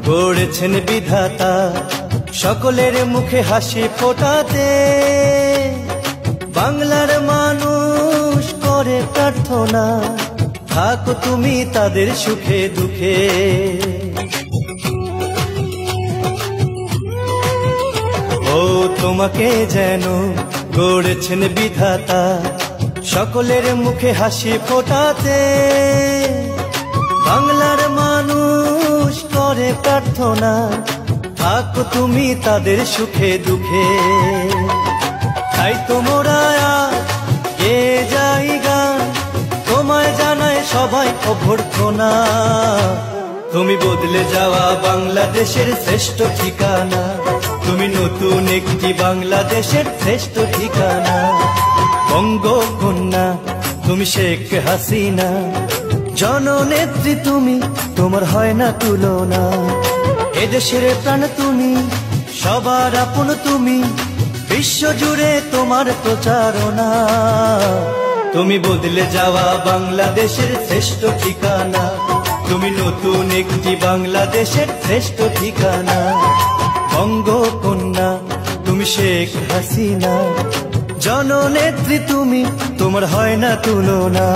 গড়েছেন বিধাতা সকলের মুখে হাসি ফোটাতে। বাংলার মানুষ করে প্রার্থনা, থাকো তুমি তাদের সুখে দুঃখে। ও তোমাকে যেন গড়েছেন বিধাতা সকলের মুখে হাসি ফোটাতে। বাংলার মানুষ করে প্রার্থনা, থাকো তুমি তাদের সুখে দুঃখে। তাই তোমরা এ জায়গা তোমায় জানায় সবাই অভ্যর্থনা। তুমি বদলে যাওয়া বাংলাদেশের শ্রেষ্ঠ ঠিকানা, তুমি নতুন একটি বাংলাদেশের শ্রেষ্ঠ ঠিকানা। বঙ্গকন্যা তুমি শেখ হাসিনা, জননেত্রী তুমি, তোমার হয় না তুলনা। এদেশের প্রাণ তুমি, সবার আপন তুমি, বিশ্বজুড়ে তোমার প্রচারণা। তুমি বদলে যাওয়া বাংলাদেশের শ্রেষ্ঠ ঠিকানা, তুমি নতুন একটি বাংলাদেশের শ্রেষ্ঠ ঠিকানা। বঙ্গকন্যা তুমি শেখ হাসিনা, জননেত্রী তুমি, তোমার হয় না তুলনা।